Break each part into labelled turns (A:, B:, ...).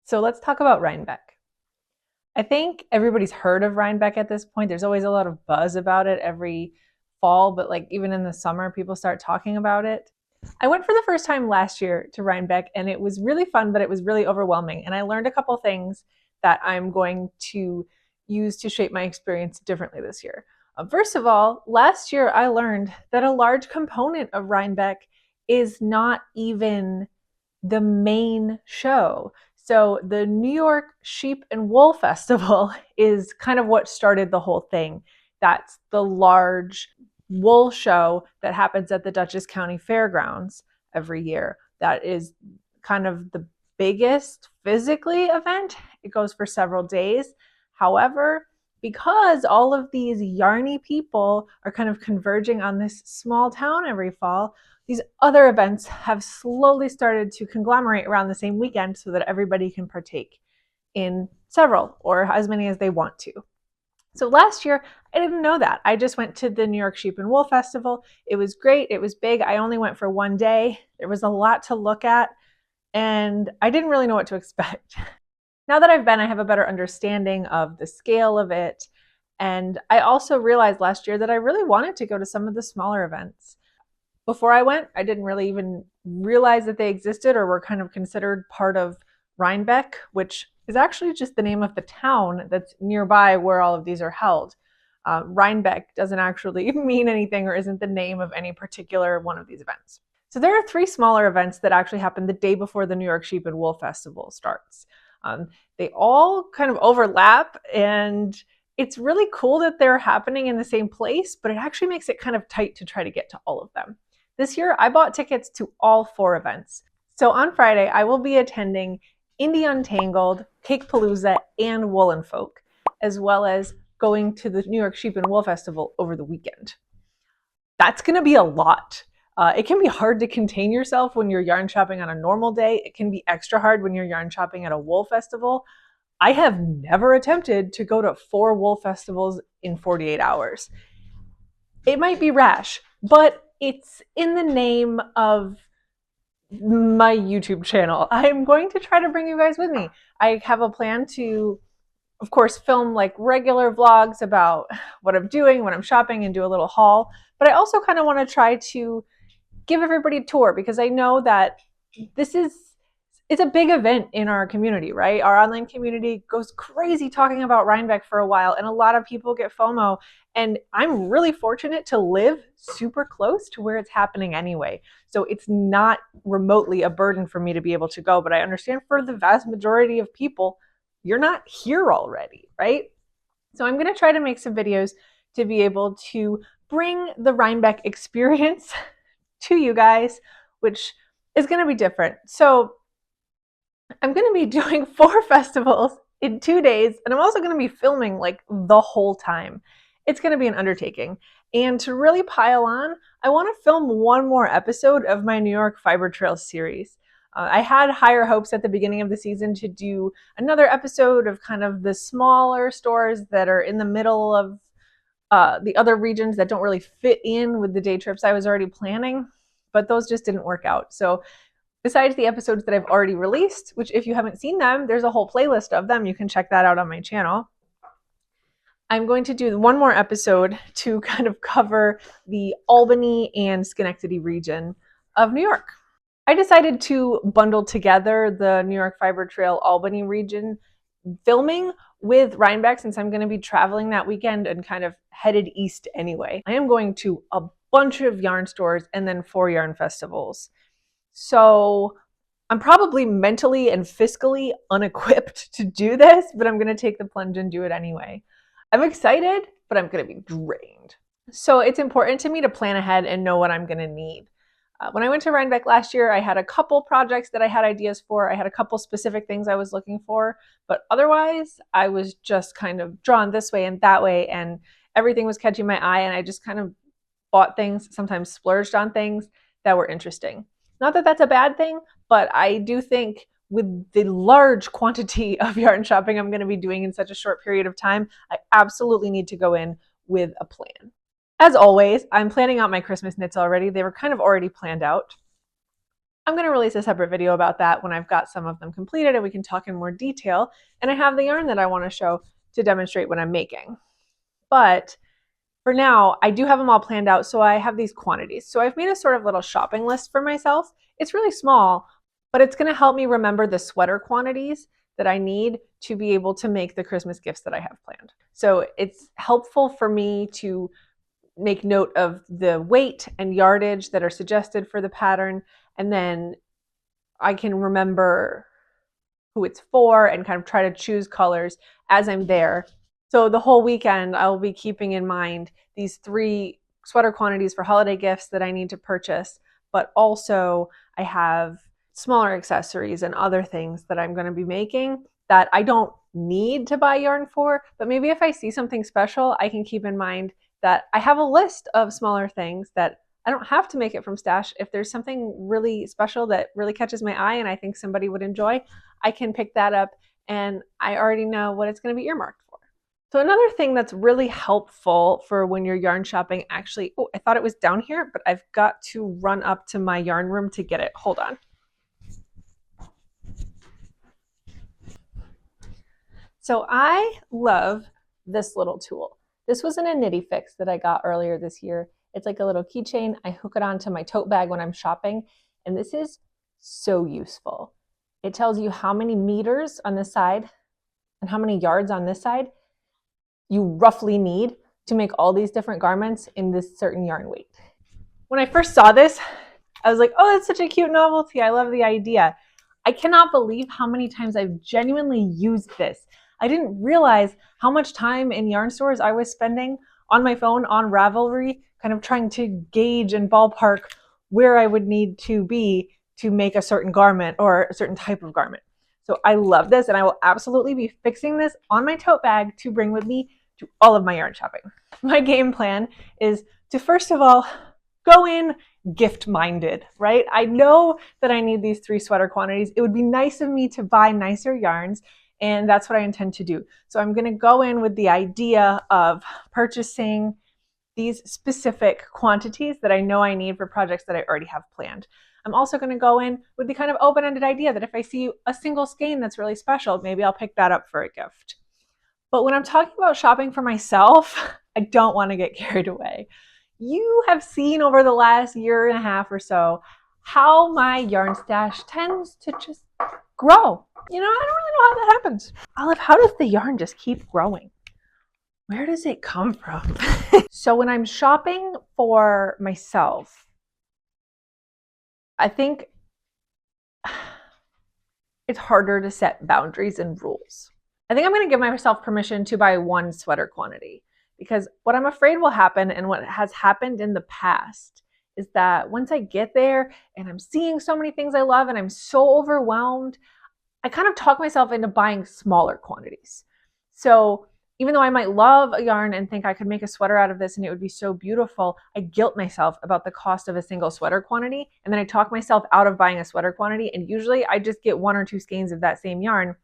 A: So let's talk about Rhinebeck. I think everybody's heard of Rhinebeck at this point. There's always a lot of buzz about it every fall, but like even in the summer, people start talking about it. I went for the first time last year to Rhinebeck and it was really fun, but it was really overwhelming. And I learned a couple things that I'm going to use to shape my experience differently this year. First of all, last year I learned that a large component of Rhinebeck is not even the main show. So the New York Sheep and Wool Festival is kind of what started the whole thing. That's the large wool show that happens at the Dutchess County Fairgrounds every year. That is kind of the biggest physically event. It goes for several days. However, because all of these yarny people are kind of converging on this small town every fall, these other events have slowly started to conglomerate around the same weekend so that everybody can partake in several or as many as they want to. So last year, I didn't know that. I just went to the New York Sheep and Wool Festival. It was great. It was big. I only went for one day. There was a lot to look at, and I didn't really know what to expect. Now that I've been, I have a better understanding of the scale of it. And I also realized last year that I really wanted to go to some of the smaller events. Before I went, I didn't really even realize that they existed or were kind of considered part of Rhinebeck, which is actually just the name of the town that's nearby where all of these are held. Rhinebeck doesn't actually mean anything or isn't the name of any particular one of these events. So there are three smaller events that actually happen the day before the New York Sheep and Wool Festival starts. They all kind of overlap, and it's really cool that they're happening in the same place, but it actually makes it kind of tight to try to get to all of them. This year, I bought tickets to all four events. So on Friday, I will be attending Indie Untangled, Cakepalooza, and Woolen Folk, as well as going to the New York Sheep and Wool Festival over the weekend. That's going to be a lot. It can be hard to contain yourself when you're yarn shopping on a normal day. It can be extra hard when you're yarn shopping at a wool festival. I have never attempted to go to 4 wool festivals in 48 hours. It might be rash, but it's in the name of my YouTube channel. I'm going to try to bring you guys with me. I have a plan to, of course, film like regular vlogs about what I'm doing when I'm shopping and do a little haul. But I also kind of want to try to give everybody a tour because I know that it's a big event in our community, right? Our online community goes crazy talking about Rhinebeck for a while, and a lot of people get FOMO. And I'm really fortunate to live super close to where it's happening anyway. So it's not remotely a burden for me to be able to go. But I understand for the vast majority of people, you're not here already, right? So I'm going to try to make some videos to be able to bring the Rhinebeck experience to you guys, which is going to be different. So I'm going to be doing 4 festivals in 2 days, and I'm also going to be filming like the whole time. It's going to be an undertaking. And to really pile on, I want to film one more episode of my New York Fiber Trail series. I had higher hopes at the beginning of the season to do another episode of kind of the smaller stores that are in the middle of the other regions that don't really fit in with the day trips I was already planning, but those just didn't work out. So besides the episodes that I've already released, which if you haven't seen them, there's a whole playlist of them. You can check that out on my channel. I'm going to do one more episode to kind of cover the Albany and Schenectady region of New York. I decided to bundle together the New York Fiber Trail Albany region filming with Rhinebeck since I'm going to be traveling that weekend and kind of headed east anyway. I am going to a bunch of yarn stores and then 4 yarn festivals. So I'm probably mentally and fiscally unequipped to do this, but I'm going to take the plunge and do it anyway. I'm excited, but I'm going to be drained. So it's important to me to plan ahead and know what I'm going to need. When I went to Rhinebeck last year, I had a couple projects that I had ideas for. I had a couple specific things I was looking for, but otherwise I was just kind of drawn this way and that way, and everything was catching my eye, and I just kind of bought things, sometimes splurged on things that were interesting. Not that that's a bad thing, but I do think with the large quantity of yarn shopping I'm going to be doing in such a short period of time, I absolutely need to go in with a plan. As always, I'm planning out my Christmas knits already. They were kind of already planned out. I'm going to release a separate video about that when I've got some of them completed and we can talk in more detail. And I have the yarn that I want to show to demonstrate what I'm making. But for now, I do have them all planned out, so I have these quantities. So I've made a sort of little shopping list for myself. It's really small, but it's going to help me remember the sweater quantities that I need to be able to make the Christmas gifts that I have planned. So it's helpful for me to make note of the weight and yardage that are suggested for the pattern, and then I can remember who it's for and kind of try to choose colors as I'm there. So the whole weekend, I'll be keeping in mind these 3 sweater quantities for holiday gifts that I need to purchase, but also I have smaller accessories and other things that I'm going to be making that I don't need to buy yarn for, but maybe if I see something special, I can keep in mind that I have a list of smaller things that I don't have to make it from stash. If there's something really special that really catches my eye and I think somebody would enjoy, I can pick that up and I already know what it's going to be earmarked for. So another thing that's really helpful for when you're yarn shopping, actually, I thought it was down here, but I've got to run up to my yarn room to get it. Hold on. So I love this little tool. This was in a Nitty Fix that I got earlier this year. It's like a little keychain. I hook it onto my tote bag when I'm shopping, and this is so useful. It tells you how many meters on this side and how many yards on this side you roughly need to make all these different garments in this certain yarn weight. When I first saw this, I was like, oh, that's such a cute novelty. I love the idea. I cannot believe how many times I've genuinely used this. I didn't realize how much time in yarn stores I was spending on my phone on Ravelry, kind of trying to gauge and ballpark where I would need to be to make a certain garment or a certain type of garment. So I love this, and I will absolutely be fixing this on my tote bag to bring with me to all of my yarn shopping. My game plan is to, first of all, go in gift-minded, right? I know that I need these 3 sweater quantities. It would be nice of me to buy nicer yarns, and that's what I intend to do. So I'm going to go in with the idea of purchasing these specific quantities that I know I need for projects that I already have planned. I'm also going to go in with the kind of open-ended idea that if I see a single skein that's really special, maybe I'll pick that up for a gift. But when I'm talking about shopping for myself, I don't want to get carried away. You have seen over the last year and a half or so how my yarn stash tends to just grow. You know, I don't really know how that happens. Olive, how does the yarn just keep growing? Where does it come from? So when I'm shopping for myself, I think it's harder to set boundaries and rules. I think I'm going to give myself permission to buy 1 sweater quantity, because what I'm afraid will happen, and what has happened in the past, is that once I get there and I'm seeing so many things I love and I'm so overwhelmed, I kind of talk myself into buying smaller quantities. So even though I might love a yarn and think I could make a sweater out of this and it would be so beautiful, I guilt myself about the cost of a single sweater quantity, and then I talk myself out of buying a sweater quantity, and usually I just get 1 or 2 skeins of that same yarn,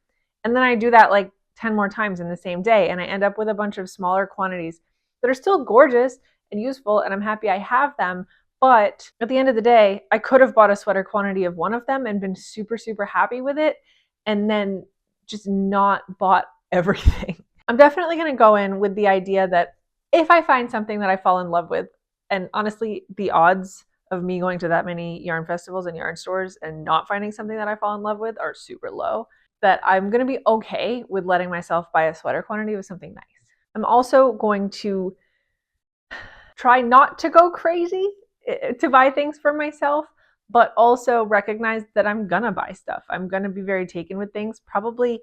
A: and then I do that like 10 more times in the same day, and I end up with a bunch of smaller quantities that are still gorgeous and useful, and I'm happy I have them. But at the end of the day, I could have bought a sweater quantity of 1 of them and been super, super happy with it, and then just not bought everything. I'm definitely going to go in with the idea that if I find something that I fall in love with, and honestly, the odds of me going to that many yarn festivals and yarn stores and not finding something that I fall in love with are super low, that I'm going to be okay with letting myself buy a sweater quantity of something nice. I'm also going to try not to go crazy to buy things for myself, but also recognize that I'm gonna buy stuff. I'm gonna be very taken with things, probably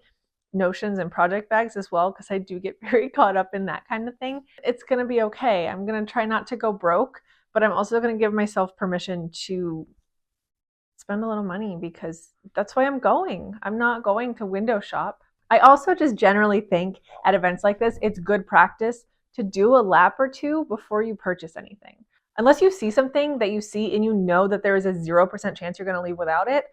A: notions and project bags as well, because I do get very caught up in that kind of thing. It's gonna be okay. I'm gonna try not to go broke, but I'm also gonna give myself permission to spend a little money, because that's why I'm going. I'm not going to window shop. I also just generally think at events like this, it's good practice to do a lap or 2 before you purchase anything. Unless you see something that you see and you know that there is a 0% chance you're going to leave without it,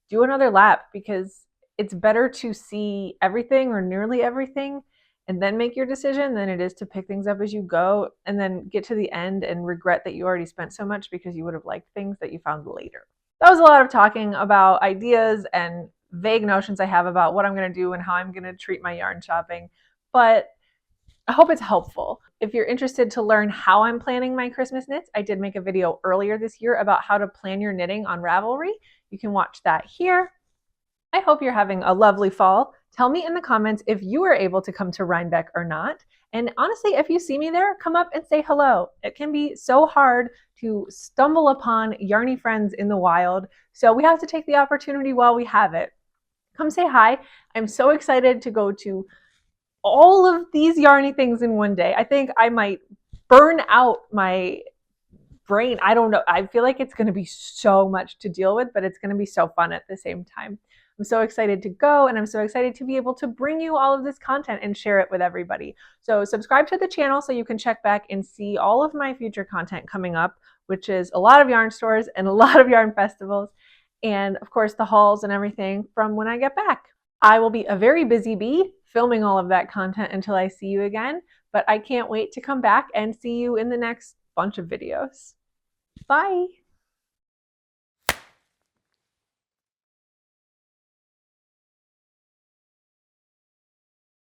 A: do another lap, because it's better to see everything or nearly everything and then make your decision than it is to pick things up as you go and then get to the end and regret that you already spent so much because you would have liked things that you found later. that was a lot of talking about ideas and vague notions I have about what I'm going to do and how I'm going to treat my yarn shopping. But I hope it's helpful. If you're interested to learn how I'm planning my Christmas knits, I did make a video earlier this year about how to plan your knitting on Ravelry. You can watch that here. I hope you're having a lovely fall. Tell me in the comments if you were able to come to Rhinebeck or not. And honestly, if you see me there, come up and say hello. It can be so hard to stumble upon yarny friends in the wild, so we have to take the opportunity while we have it. Come say hi. I'm so excited to go to all of these yarny things in one day. I think I might burn out my brain. I don't know. I feel like it's going to be so much to deal with, but it's going to be so fun at the same time. I'm so excited to go, and I'm so excited to be able to bring you all of this content and share it with everybody. So subscribe to the channel so you can check back and see all of my future content coming up, which is a lot of yarn stores and a lot of yarn festivals, and of course the hauls and everything from when I get back. I will be a very busy bee filming all of that content until I see you again, but I can't wait to come back and see you in the next bunch of videos. Bye!